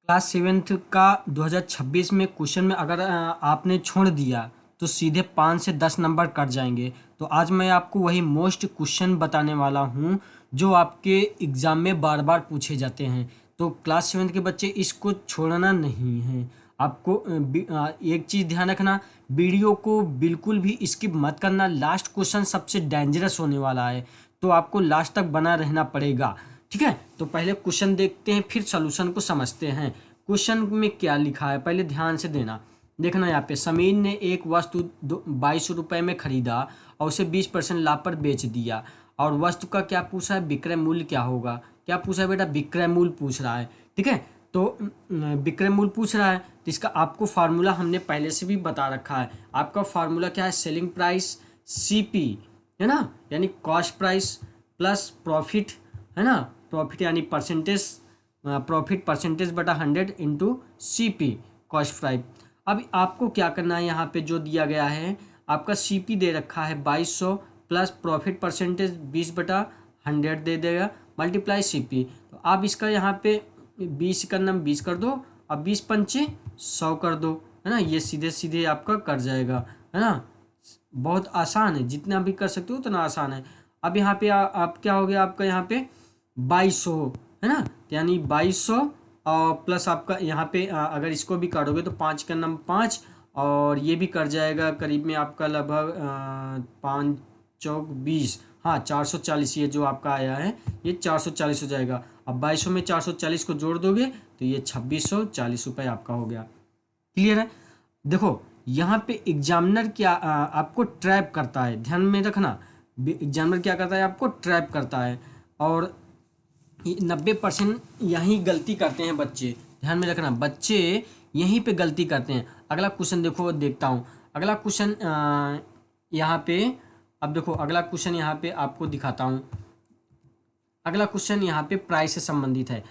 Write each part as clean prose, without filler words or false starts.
Class seventh का 2026 में question में अगर आपने छोड़ दिया तो सीधे 5 से 10 नंबर कट जाएंगे। तो आज मैं आपको वही मोस्ट क्वेश्चन बताने वाला हूँ जो आपके एग्ज़ाम में बार बार पूछे जाते हैं। तो क्लास सेवेंथ के बच्चे इसको छोड़ना नहीं है। आपको एक चीज़ ध्यान रखना, वीडियो को बिल्कुल भी स्किप मत करना। लास्ट क्वेश्चन सबसे डेंजरस होने वाला है, तो आपको लास्ट तक बना रहना पड़ेगा। ठीक है, तो पहले क्वेश्चन देखते हैं फिर सॉल्यूशन को समझते हैं। क्वेश्चन में क्या लिखा है पहले ध्यान से देखना यहाँ पे। समीर ने एक वस्तु 22 रुपये में खरीदा और उसे 20% लाभ पर बेच दिया, और वस्तु का क्या पूछा है, विक्रय मूल्य क्या होगा। क्या पूछा है बेटा, विक्रय मूल्य पूछ रहा है। ठीक है, तो विक्रय मूल्य पूछ रहा है तो इसका आपको फार्मूला हमने पहले से भी बता रखा है। आपका फार्मूला क्या है, सेलिंग प्राइस सीपी है ना, यानी कॉस्ट प्राइस प्लस प्रॉफिट है ना, प्रॉफिट यानी परसेंटेज, प्रॉफिट परसेंटेज बटा 100 into C P cost price. अब आपको क्या करना है, यहाँ पे जो दिया गया है आपका सी पी दे रखा है 2200 प्लस प्रॉफिट परसेंटेज 20/100 दे देगा मल्टीप्लाई सी पी। तो आप इसका यहाँ पे 20 का नाम 20 कर दो और 20 पंचे 100 कर दो, है ना। ये सीधे सीधे आपका कर जाएगा, है ना। बहुत आसान है, जितना भी कर सकते हो उतना आसान है। अब यहाँ पे आप क्या हो गया, आपका यहाँ पे 2200 है ना, तो यानी 2200 और प्लस आपका यहाँ पे अगर इसको भी काटोगे तो 5 का नंबर 5 और ये भी कट जाएगा करीब में आपका लगभग 5 चौक 20, हाँ 440 ये जो आपका आया है ये 440 हो जाएगा। अब 2200 में 440 को जोड़ दोगे तो ये 2640 रुपये आपका हो गया। क्लियर है। देखो यहाँ पे एग्जामिनर क्या आपको ट्रैप करता है, ध्यान में रखना। एग्जामिनर क्या करता है, आपको ट्रैप करता है, और 90% यहीं गलती करते हैं बच्चे। ध्यान में रखना, बच्चे यहीं पे गलती करते हैं। अगला क्वेश्चन देखो, देखता हूँ अगला क्वेश्चन यहाँ पे। अब देखो अगला क्वेश्चन यहाँ पे आपको दिखाता हूँ। अगला क्वेश्चन यहाँ पे प्राइस से संबंधित है।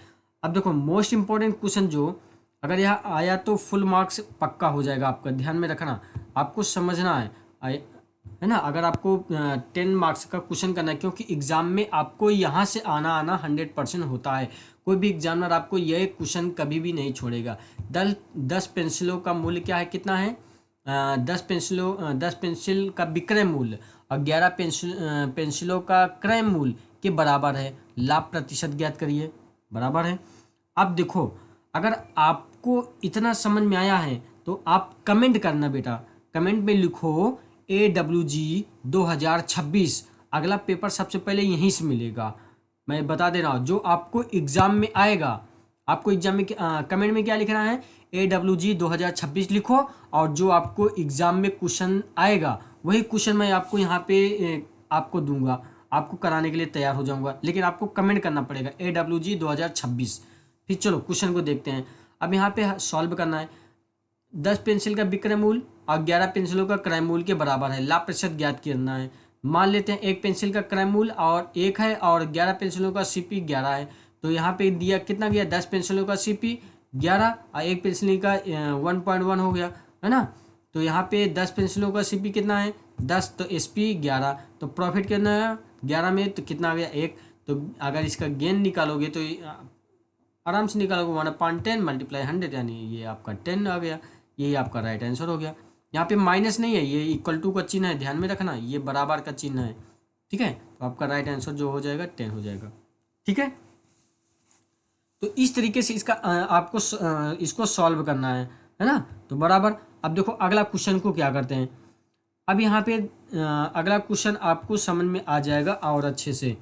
अब देखो मोस्ट इंपॉर्टेंट क्वेश्चन जो अगर यहाँ आया तो फुल मार्क्स पक्का हो जाएगा आपका। ध्यान में रखना, आपको समझना है ना। अगर आपको 10 मार्क्स का क्वेश्चन करना है, क्योंकि एग्जाम में आपको यहाँ से आना 100% होता है। कोई भी एग्जामिनर आपको यह क्वेश्चन कभी भी नहीं छोड़ेगा। 10 पेंसिलों का मूल्य क्या है, कितना है, 10 पेंसिल का विक्रय मूल्य और 11 पेंसिलों का क्रय मूल्य के बराबर है। लाभ प्रतिशत ज्ञात करिए, बराबर है। अब देखो अगर आपको इतना समझ में आया है तो आप कमेंट करना बेटा, कमेंट में लिखो AWG 2026। अगला पेपर सबसे पहले यहीं से मिलेगा, मैं बता दे रहा हूँ। जो आपको एग्जाम में आएगा, आपको एग्जाम में कमेंट में क्या लिखना है, AWG 2026 लिखो, और जो आपको एग्जाम में क्वेश्चन आएगा वही क्वेश्चन मैं आपको यहाँ पे आपको दूंगा, आपको कराने के लिए तैयार हो जाऊंगा। लेकिन आपको कमेंट करना पड़ेगा AWG 2026। फिर चलो क्वेश्चन को देखते हैं। अब यहाँ पे सॉल्व करना है। 10 पेंसिल का विक्रय मूल्य और 11 पेंसिलों का क्रय मूल्य के बराबर है। लाभ प्रतिशत ज्ञात करना है। मान लेते हैं एक पेंसिल का क्रय मूल्य और 1 है और 11 पेंसिलों का सीपी 11 है। तो यहाँ पे दिया कितना गया, 10 पेंसिलों का सीपी 11 और एक पेंसिल का 1.1 हो गया, है ना। तो यहाँ पे 10 पेंसिलों का सीपी कितना है 10, तो एसपी 11, तो प्रॉफिट कितना है 11 में तो कितना आ गया 1। तो अगर इसका गेन निकालोगे तो आराम से निकालोगे 1/10 मल्टीप्लाई 100, यानी ये आपका 10 आ गया। यही आपका राइट आंसर हो गया। यहाँ पे माइनस नहीं है, ये इक्वल टू का चिन्ह है, ध्यान में रखना, ये बराबर का चिन्ह है। ठीक है, तो आपका राइट आंसर जो हो जाएगा 10 हो जाएगा। ठीक है, तो इस तरीके से इसका आपको इसको सॉल्व करना है ना। तो बराबर। अब देखो अगला क्वेश्चन को क्या करते हैं। अब यहाँ पे अगला क्वेश्चन आपको समझ में आ जाएगा और अच्छे से,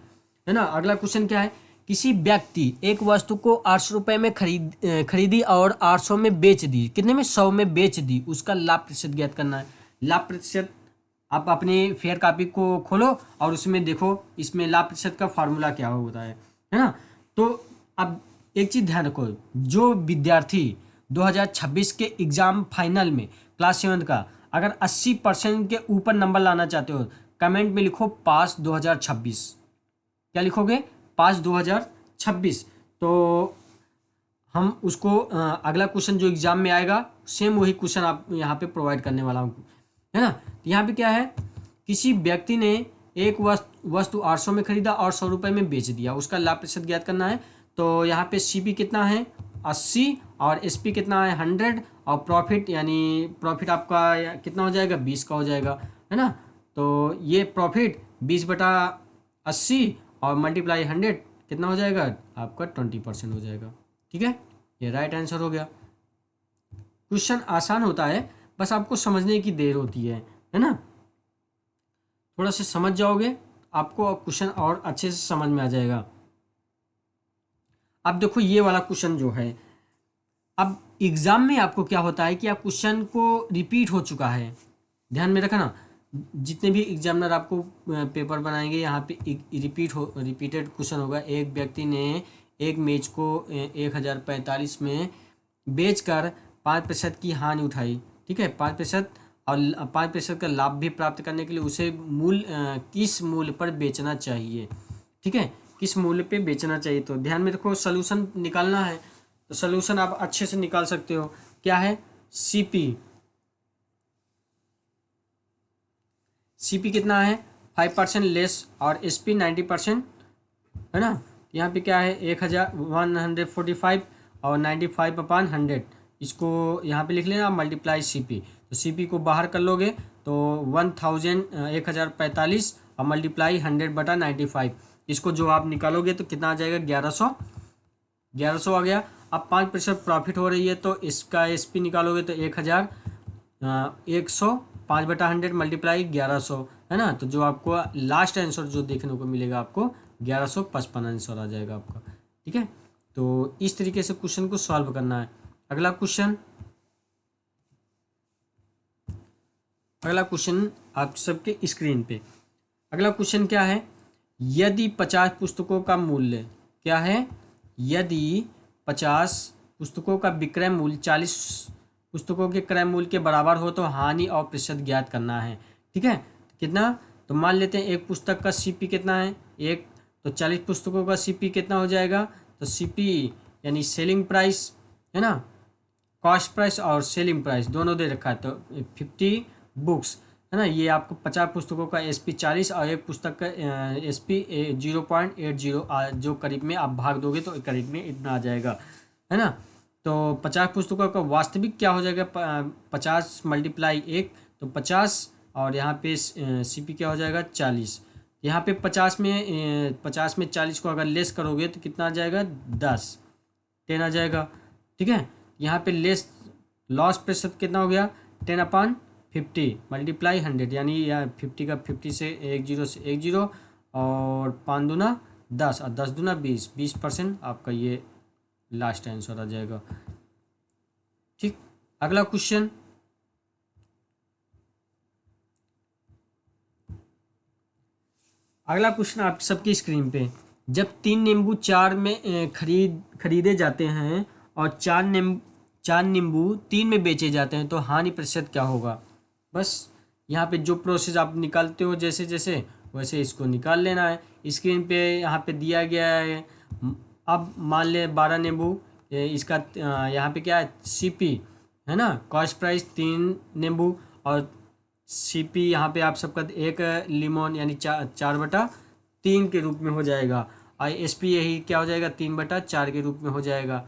है ना। अगला क्वेश्चन क्या है, किसी व्यक्ति एक वस्तु को 800 रुपये में खरीदी और 800 में बेच दी, कितने में, 100 में बेच दी, उसका लाभ प्रतिशत ज्ञात करना है। लाभ प्रतिशत आप अपने फेयर कॉपी को खोलो और उसमें देखो इसमें लाभ प्रतिशत का फार्मूला क्या होता है ना। तो अब एक चीज़ ध्यान रखो, जो विद्यार्थी 2026 के एग्ज़ाम फाइनल में क्लास 7 का अगर 80% के ऊपर नंबर लाना चाहते हो, कमेंट में लिखो पास 2026। क्या लिखोगे, पास 2026। तो हम उसको अगला क्वेश्चन जो एग्जाम में आएगा सेम वही क्वेश्चन आप यहाँ पे प्रोवाइड करने वाला हूँ, है ना। तो यहाँ पे क्या है, किसी व्यक्ति ने एक वस्तु 800 में खरीदा और 100 रुपये में बेच दिया, उसका लाभ प्रतिशत ज्ञात करना है। तो यहाँ पे सीपी कितना है 80 और SP कितना है 100 और प्रॉफिट यानी प्रॉफिट आपका कितना हो जाएगा 20 का हो जाएगा, है ना। तो ये प्रॉफिट 20/80 और मल्टीप्लाई 100 कितना हो जाएगा आपका 20% हो जाएगा। ठीक है, ये राइट आंसर हो गया। क्वेश्चन आसान होता है, बस आपको समझने की देर होती है ना। थोड़ा सा समझ जाओगे आपको क्वेश्चन और अच्छे से समझ में आ जाएगा। अब देखो ये वाला क्वेश्चन जो है, अब एग्जाम में आपको क्या होता है कि आप क्वेश्चन को रिपीट हो चुका है, ध्यान में रखना। जितने भी एग्जामिनर आपको पेपर बनाएंगे यहाँ पे रिपीटेड क्वेश्चन होगा। एक व्यक्ति ने एक मैच को 1045 में बेचकर 5% की हानि उठाई। ठीक है, 5% और 5% का लाभ भी प्राप्त करने के लिए उसे किस मूल्य पर बेचना चाहिए। ठीक है, किस मूल्य पे बेचना चाहिए। तो ध्यान में रखो, सोल्यूशन निकालना है तो सोल्यूशन आप अच्छे से निकाल सकते हो। क्या है सीपी कितना है 5% लेस और एसपी 90%, है ना। यहाँ पे क्या है 1145 और 95/100, इसको यहाँ पे लिख लेना मल्टीप्लाई सीपी। तो सीपी को बाहर कर लोगे तो 1045 और मल्टीप्लाई 100/95, इसको जो आप निकालोगे तो कितना आ जाएगा 1100 आ गया। अब 5% प्रॉफिट हो रही है तो इसका एसपी निकालोगे तो 1100 5/100 मल्टीप्लाई 1100, है ना। तो जो आपको लास्ट आंसर जो देखने को मिलेगा आपको 1155 आंसर आ जाएगा आपका। ठीक है, तो इस तरीके से क्वेश्चन को सॉल्व करना है। अगला क्वेश्चन आप सबके स्क्रीन पे। अगला क्वेश्चन क्या है, यदि 50 पुस्तकों का मूल्य क्या है, यदि 50 पुस्तकों का विक्रय मूल्य 40 पुस्तकों के क्रय मूल्य के बराबर हो तो हानि और प्रतिशत ज्ञात करना है। ठीक है, कितना, तो मान लेते हैं एक पुस्तक का सीपी कितना है एक, तो 40 पुस्तकों का सीपी कितना हो जाएगा, तो सीपी यानी सेलिंग प्राइस, है ना, कॉस्ट प्राइस और सेलिंग प्राइस दोनों दे रखा है। तो 50 बुक्स, है ना, ये आपको 50 पुस्तकों का एसपी 40 और एक पुस्तक का एसपी 0.80 जो करीब में आप भाग दोगे तो करीब में इतना आ जाएगा, है ना। तो 50 पुस्तकों का वास्तविक क्या हो जाएगा 50 मल्टीप्लाई 1, तो 50 और यहाँ पे सीपी क्या हो जाएगा 40। यहाँ पे 50 में 40 को अगर लेस करोगे तो कितना आ जाएगा 10 आ जाएगा। ठीक है, यहाँ पे लॉस प्रतिशत कितना हो गया 10/50 मल्टीप्लाई 100, यानी 50 का 50 से 10 और 5 दूना 10 और 10 दूना 20% आपका ये लास्ट आंसर आ जाएगा। ठीक, अगला क्वेश्चन, आप सबकी स्क्रीन पे। जब 3 नींबू 4 में खरीदे जाते हैं और 4 नींबू 3 में बेचे जाते हैं तो हानि प्रतिशत क्या होगा। बस यहाँ पे जो प्रोसेस आप निकालते हो जैसे जैसे वैसे इसको निकाल लेना है। स्क्रीन पे यहाँ पे दिया गया है। अब मान ले 12 नींबू, इसका यहाँ पे क्या है सीपी, है ना, कॉस्ट प्राइस 3 नींबू और सीपी यहाँ पे आप सबका एक लीमन यानी 4/3 के रूप में हो जाएगा और एसपी यही क्या हो जाएगा 3/4 के रूप में हो जाएगा।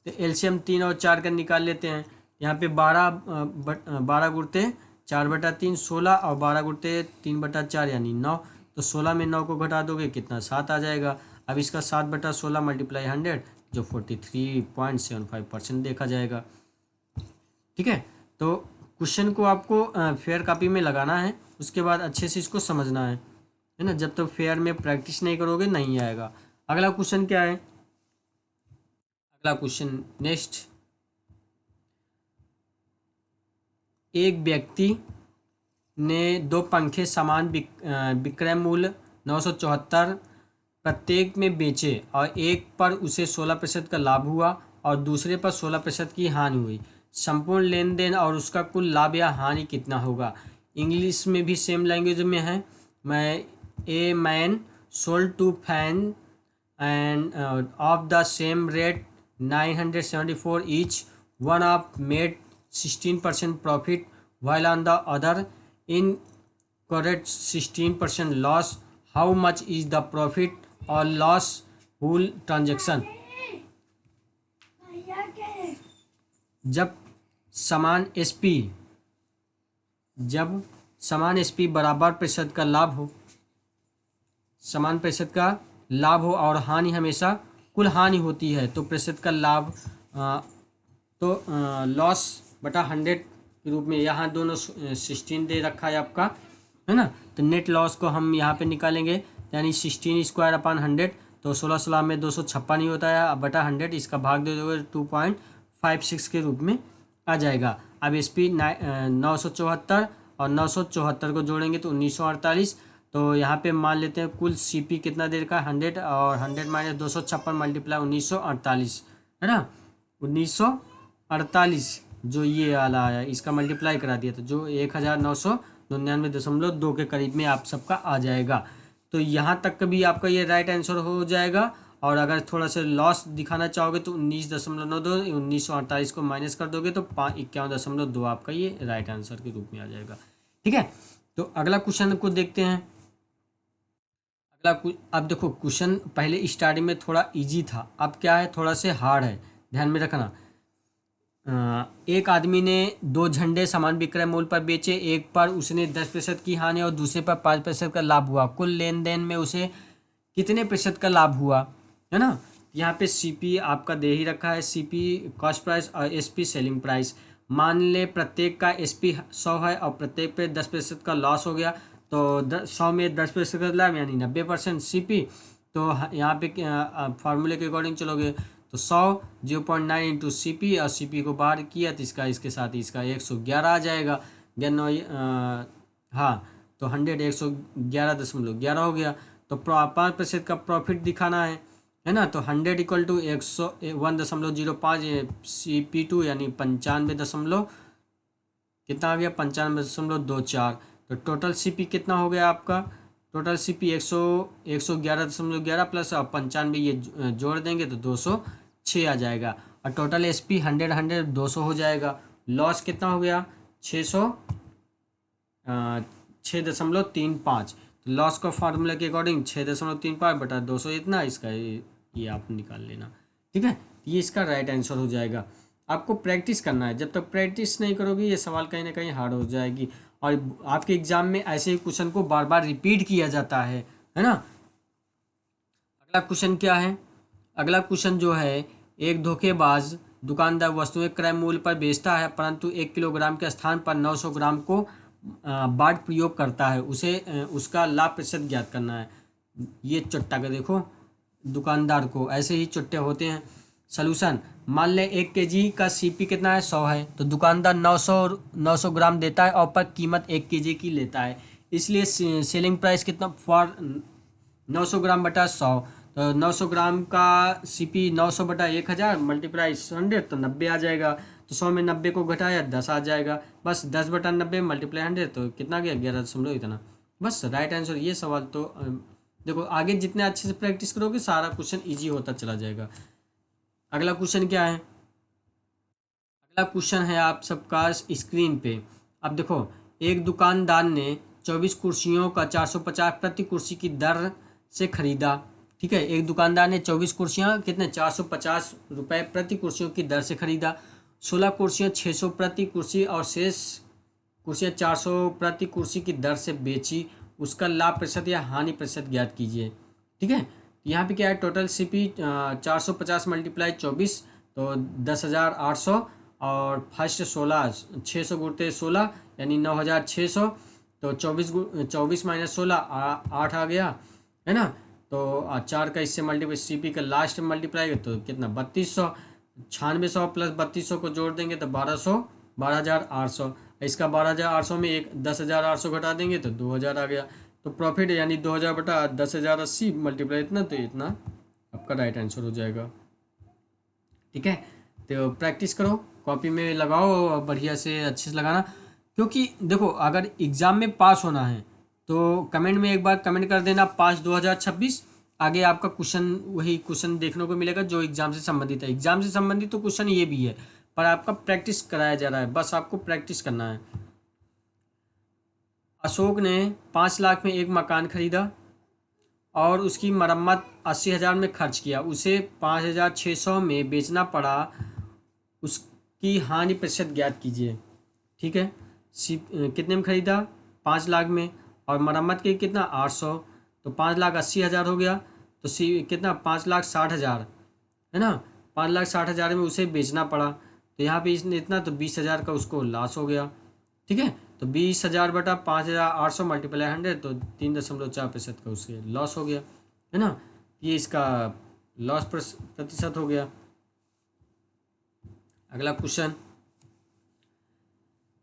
तो एलसीएम 3 और 4 का निकाल लेते हैं। यहाँ पे 12 गुणते 4/3 16 और 12 गुणते 3/4 यानी 9। तो 16 में 9 को घटा दोगे कितना 7 आ जाएगा। अब इसका 7/16 मल्टीप्लाई 100 जो 43.75% देखा जाएगा। ठीक है, तो क्वेश्चन को आपको फेयर कॉपी में लगाना है, उसके बाद अच्छे से इसको समझना है ना। जब तक फेयर में प्रैक्टिस नहीं करोगे नहीं आएगा। अगला क्वेश्चन क्या है, अगला क्वेश्चन नेक्स्ट, एक व्यक्ति ने 2 पंखे समान विक्रय मूल्य 974 प्रत्येक में बेचे और एक पर उसे 16% का लाभ हुआ और दूसरे पर 16% की हानि हुई। संपूर्ण लेन देन और उसका कुल लाभ या हानि कितना होगा। इंग्लिश में भी सेम लैंग्वेज में है। A man sold 2 fan end of the same rate 974 each, one of made 16% profit while on the other incurred 16% loss. How much is the profit or loss whole transaction? जब समान SP जब समान SP बराबर प्रतिशत का लाभ हो, समान प्रतिशत का लाभ हो और हानि हमेशा कुल हानि होती है, तो प्रतिशत का लाभ तो लॉस बटा 100 के रूप में, यहाँ दोनों 16 दे रखा है आपका, है ना। तो नेट लॉस को हम यहाँ पे निकालेंगे, यानी 16 स्क्वायर अपॉन 100, तो 16 में 256 ही होता है, बटा 100, इसका भाग दे दोगे 2.56 के रूप में आ जाएगा। अब एस पी 974 और 974 को जोड़ेंगे तो 1948। तो यहाँ पे मान लेते हैं कुल सी पी कितना देर का 100, और 100 माइनस 256 मल्टीप्लाई 1948, है ना। 1948 जो ये वाला आया, इसका मल्टीप्लाई करा दिया तो जो 1999.2 के करीब में आप सबका आ जाएगा। तो यहाँ तक का भी आपका ये राइट आंसर हो जाएगा। और अगर थोड़ा सा लॉस दिखाना चाहोगे तो 19.92, 1948 को माइनस कर दोगे तो 51.2 आपका ये राइट आंसर के रूप में आ जाएगा। ठीक है, तो अगला क्वेश्चन को देखते हैं। अब देखो क्वेश्चन पहले स्टार्टिंग में थोड़ा इजी था, अब क्या है थोड़ा से हार्ड है, ध्यान में रखना। एक आदमी ने 2 झंडे समान विक्रय मूल्य पर बेचे, एक पर उसने 10% की हानि और दूसरे पर 5% का लाभ हुआ। कुल लेन देन में उसे कितने प्रतिशत का लाभ हुआ, है ना। यहाँ पे सीपी आपका दे ही रखा है, सीपी कॉस्ट प्राइस और एसपी सेलिंग प्राइस। मान ले प्रत्येक का एसपी 100 है और प्रत्येक पे 10% का लॉस हो गया, तो 100 में 10% का लाभ यानी 90% सीपी। तो यहाँ पे फार्मूले के अकॉर्डिंग चलोगे तो 100 0.9 इंटू सी पी, और सी पी को बाहर किया तो इसका इसके साथ इसका 111 आ जाएगा। हाँ, तो 100 111.11 हो गया। तो 5% का प्रॉफिट दिखाना है ना। तो 100 equal to 101.05 C P two, यानी 95 कितना आ गया 95.24। तो टोटल सी पी कितना हो गया आपका, टोटल सी पी 111.11 प्लस 95 ये जोड़ देंगे तो 206 आ जाएगा। और टोटल एस पी 100 200 हो जाएगा। लॉस कितना हो गया 6.35। तो लॉस का फार्मूला के अकॉर्डिंग 6.35 बटा 200 इतना, इसका ये आप निकाल लेना। ठीक है, ये इसका राइट आंसर हो जाएगा। आपको प्रैक्टिस करना है, जब तक प्रैक्टिस नहीं करोगे ये सवाल कहीं ना कहीं हार्ड हो जाएगी। और आपके एग्जाम में ऐसे ही क्वेश्चन को बार बार रिपीट किया जाता है ना। अगला क्वेश्चन क्या है, अगला क्वेश्चन जो है, एक धोखेबाज दुकानदार वस्तुएं क्रय मूल्य पर बेचता है परंतु 1 किलोग्राम के स्थान पर 900 ग्राम को बाट प्रयोग करता है, उसे उसका लाभ प्रतिशत ज्ञात करना है। ये चुट्टा का देखो, दुकानदार को ऐसे ही चुट्टे होते हैं। सलूशन, मान लें 1 केजी का सीपी कितना है 100 है, तो दुकानदार 900 ग्राम देता है और पर कीमत 1 केजी की लेता है, इसलिए सेलिंग प्राइस कितना फॉर 900 ग्राम बटा 100। तो 900 ग्राम का सीपी 900 बटा 1000 मल्टीप्लाई 100 तो 90 आ जाएगा। तो 100 में 90 को घटाया 10 आ जाएगा, बस 10 बटा 90 मल्टीप्लाई 100 तो कितना गया 11 इतना, बस राइट आंसर। ये सवाल तो देखो आगे जितने अच्छे से प्रैक्टिस करोगे सारा क्वेश्चन ईजी होता चला जाएगा। अगला क्वेश्चन क्या है, अगला क्वेश्चन है आप सबका स्क्रीन पे। अब देखो, एक दुकानदार ने 24 कुर्सियों का 450 प्रति कुर्सी की दर से खरीदा। ठीक है, एक दुकानदार ने 24 कुर्सियाँ कितने 450 रुपये प्रति कुर्सियों की दर से खरीदा। 16 कुर्सियाँ 600 प्रति कुर्सी और शेष कुर्सियाँ 400 प्रति कुर्सी की दर से बेची, उसका लाभ प्रतिशत या हानि प्रतिशत ज्ञात कीजिए। ठीक है, यहाँ पे क्या है, टोटल सी पी 450 मल्टीप्लाई 24 तो 10,800 और फर्स्ट 16 600 गुणते 16 यानी 9,600। तो 24 माइनस 16 8 आ गया, है ना। तो 4 का इससे मल्टीप्लाई सी पी का लास्ट मल्टीप्लाई तो कितना 3200, 9600 प्लस 3200 को जोड़ देंगे तो 12,800। इसका 12,800 में एक 10,800 घटा देंगे तो 2,000 आ गया। तो प्रॉफिट यानी 2,000 बटा 10,080 मल्टीप्लाई इतना, तो इतना आपका राइट आंसर हो जाएगा। ठीक है, तो प्रैक्टिस करो, कॉपी में लगाओ बढ़िया से, अच्छे से लगाना, क्योंकि देखो अगर एग्ज़ाम में पास होना है तो कमेंट में एक बार कमेंट कर देना पास 2026। आगे आपका क्वेश्चन वही क्वेश्चन देखने को मिलेगा जो एग्ज़ाम से संबंधित है। एग्ज़ाम से संबंधित तो क्वेश्चन ये भी है, पर आपका प्रैक्टिस कराया जा रहा है, बस आपको प्रैक्टिस करना है। अशोक ने 5 लाख में एक मकान खरीदा और उसकी मरम्मत 80,000 में खर्च किया, उसे 5,600 में बेचना पड़ा। की हानि प्रतिशत ज्ञात कीजिए। ठीक है, कितने में खरीदा? 5 लाख में, और मरम्मत की कितना? 800, तो 5,80,000 हो गया। तो कितना? 5,60,000, है ना। 5,60,000 में उसे बेचना पड़ा, तो यहाँ पे इसने इतना, तो 20,000 का उसको लॉस हो गया। ठीक है, तो 20,000 बटा 5,800 मल्टीप्लाई 100, तो 3.4% का उसके लॉस हो गया, है ना। ये इसका लॉस प्रतिशत हो गया। अगला क्वेश्चन,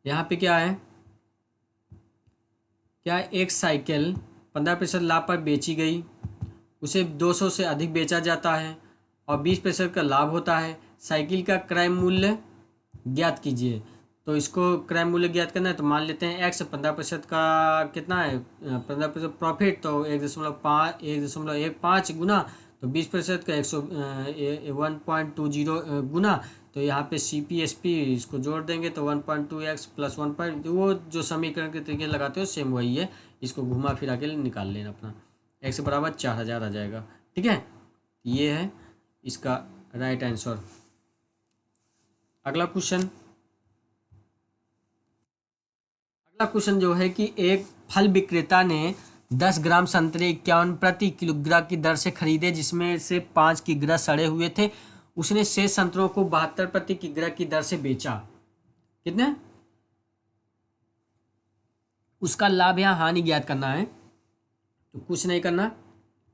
यहाँ पे क्या है? क्या एक साइकिल 15% लाभ पर बेची गई, उसे 200 से अधिक बेचा जाता है और 20% का लाभ होता है। साइकिल का क्रय मूल्य ज्ञात कीजिए। तो इसको क्रय मूल्य ज्ञात करना है, तो मान लेते हैं एक्स 15% का कितना है? 15% प्रॉफिट, तो 1.15 गुना, तो 20% का 1.20 गुना, तो यहाँ पे CPSP इसको जोड़ देंगे तो 1.2x प्लस 1 वो जो समीकरण के तरीके लगाते हो सेम वही है, इसको घुमा फिरा के निकाल लेना अपना। x बराबर 4,000 आ जाएगा। ठीक है, ये है इसका राइट आंसर। अगला क्वेश्चन, जो है कि एक फल विक्रेता ने 10 ग्राम संतरे 51 प्रति किलोग्राम की दर से खरीदे, जिसमें से 5 किग्रा सड़े हुए थे। उसने शेष संतरों को 72 प्रति किग्रा की दर से बेचा। कितने? उसका लाभ या हानि ज्ञात करना है। तो कुछ नहीं करना,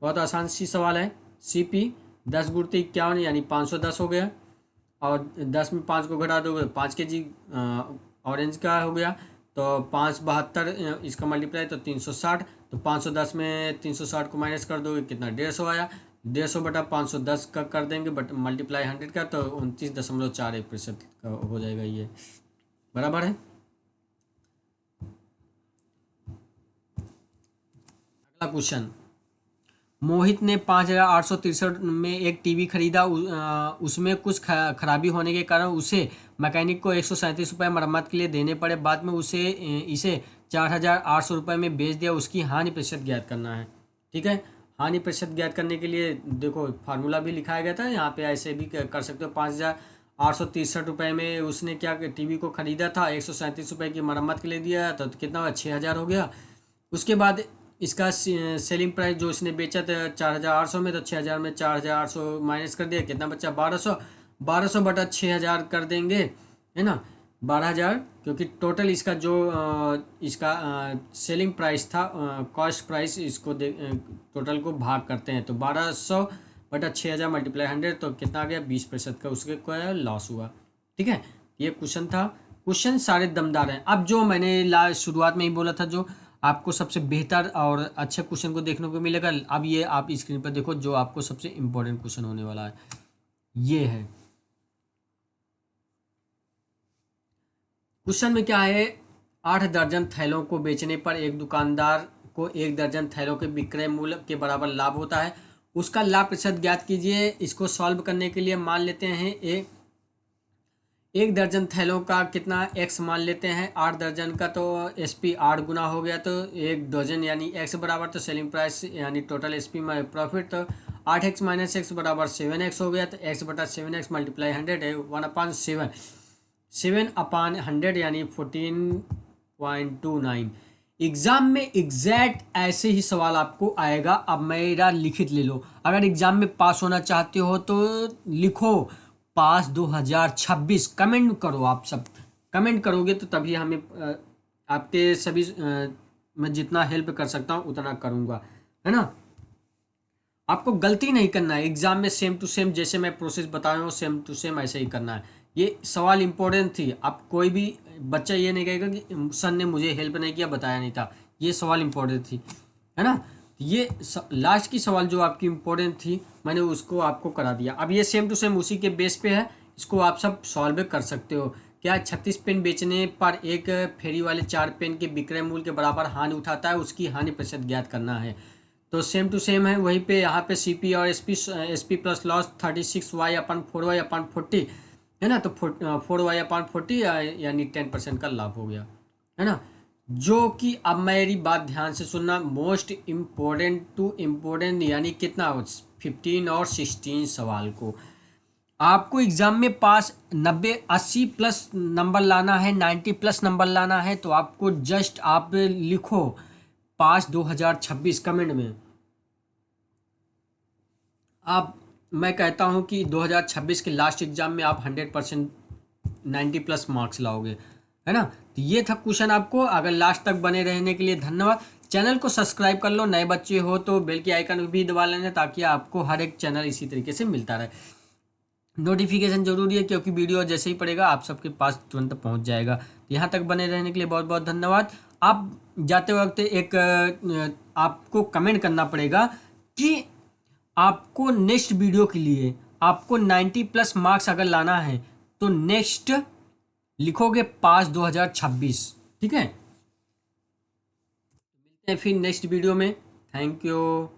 बहुत आसान सी सवाल है। CP 10 गुणित 51 यानी 510 हो गया, और 10 में 5 को घटा दोगे 5 kg ऑरेंज का हो गया, तो 5 72 इसका मल्टीप्लाई तो 360, तो 510 में 360 को माइनस कर दोगे कितना? 150 आया। 150 बटा 510 का कर देंगे बट मल्टीप्लाई 100 का, तो 29.41% का हो जाएगा। ये बराबर है। अगला क्वेश्चन, मोहित ने 5,863 में एक टीवी खरीदा। उसमें कुछ खराबी होने के कारण उसे मैकेनिक को 137 रुपये मरम्मत के लिए देने पड़े। बाद में इसे 4,800 रुपये में बेच दिया। उसकी हानि प्रतिशत ज्ञात करना है। ठीक है, हानि प्रतिशत ज्ञात करने के लिए देखो फार्मूला भी लिखाया गया था, यहाँ पे ऐसे भी कर सकते हो। 5,863 रुपये में उसने क्या टीवी को खरीदा था, 137 रुपये की मरम्मत के लिए दिया, तो कितना हुआ? 6,000 हो गया। उसके बाद इसका सेलिंग प्राइस जो इसने बेचा था 4,800 में, तो 6,000 में 4,800 माइनस कर दिया, कितना बचा? 1,200। 1,200 बटा 6,000 कर देंगे, है ना, 12,000, क्योंकि टोटल इसका जो इसका सेलिंग प्राइस था, कॉस्ट प्राइस, इसको टोटल को भाग करते हैं, तो 1,200 बटा 6,000 मल्टीप्लाई 100, तो कितना आ गया? 20% का उसके को लॉस हुआ। ठीक है, ये क्वेश्चन था। क्वेश्चन सारे दमदार हैं। अब जो मैंने शुरुआत में ही बोला था, जो आपको सबसे बेहतर और अच्छे क्वेश्चन को देखने को मिलेगा, अब ये आप स्क्रीन पर देखो जो आपको सबसे इम्पोर्टेंट क्वेश्चन होने वाला है, ये है। क्वेश्चन में क्या है? 8 दर्जन थैलों को बेचने पर एक दुकानदार को 1 दर्जन थैलों के विक्रय मूल्य के बराबर लाभ होता है। उसका लाभ प्रतिशत ज्ञात कीजिए। इसको सॉल्व करने के लिए मान लेते हैं एक दर्जन थैलों का कितना x मान लेते हैं, 8 दर्जन का, तो SP 8 गुना हो गया, तो 1 डजन यानी x बराबर, तो सेलिंग प्राइस यानी टोटल SP में प्रॉफिट, तो 8x माइनस x बराबर 7x हो गया, तो x बटा 7x मल्टीप्लाई 100 है 1/7, 7/100 यानी 14.29। एग्जाम में एग्जैक्ट ऐसे ही सवाल आपको आएगा। अब मेरा लिखित ले लो। अगर एग्जाम में पास होना चाहते हो तो लिखो पास 2026, कमेंट करो। आप सब कमेंट करोगे तो तभी हमें आपके सभी मैं जितना हेल्प कर सकता हूँ उतना करूँगा, है ना। आपको गलती नहीं करना है एग्जाम में, सेम टू सेम जैसे मैं प्रोसेस बता रहा हूँ सेम टू सेम ऐसे ही करना है। ये सवाल इंपॉर्टेंट थी। आप कोई भी बच्चा ये नहीं कहेगा कि सर ने मुझे हेल्प नहीं किया, बताया नहीं था। ये सवाल इंपॉर्टेंट थी, है ना। ये लास्ट की सवाल जो आपकी इंपॉर्टेंट थी मैंने उसको आपको करा दिया। अब ये सेम टू सेम उसी के बेस पे है, इसको आप सब सॉल्व कर सकते हो। क्या 36 पेन बेचने पर एक फेरी वाले 4 पेन के विक्रय मूल्य के बराबर हानि उठाता है, उसकी हानि प्रतिशत ज्ञात करना है। तो सेम टू सेम है वहीं पे, यहाँ पे CP और SP प्लस लॉस 36y/4y/40 है ना, तो 4y/40 यानी 10% का लाभ हो गया, है ना। जो कि अब मेरी बात ध्यान से सुनना, मोस्ट इम्पोर्टेंट टू इम्पोर्टेंट यानी कितना 15 और 16 सवाल को आपको एग्ज़ाम में पास 90 80 प्लस नंबर लाना है, 90 प्लस नंबर लाना है, तो आपको जस्ट आप लिखो पास 2026 कमेंट में। आप मैं कहता हूँ कि 2026 के लास्ट एग्ज़ाम में आप 100% 90 प्लस मार्क्स लाओगे, है ना। तो ये था क्वेश्चन आपको। अगर लास्ट तक बने रहने के लिए धन्यवाद। चैनल को सब्सक्राइब कर लो, नए बच्चे हो तो बेल की आइकन भी दबा लेना, ताकि आपको हर एक चैनल इसी तरीके से मिलता रहे। नोटिफिकेशन जरूरी है, क्योंकि वीडियो जैसे ही पड़ेगा आप सबके पास तुरंत पहुंच जाएगा। यहाँ तक बने रहने के लिए बहुत बहुत धन्यवाद। आप जाते वक्त एक आपको कमेंट करना पड़ेगा कि आपको नेक्स्ट वीडियो के लिए आपको 90 प्लस मार्क्स अगर लाना है तो नेक्स्ट लिखोगे पास 2026। ठीक है, मिलते हैं फिर नेक्स्ट वीडियो में। Thank you.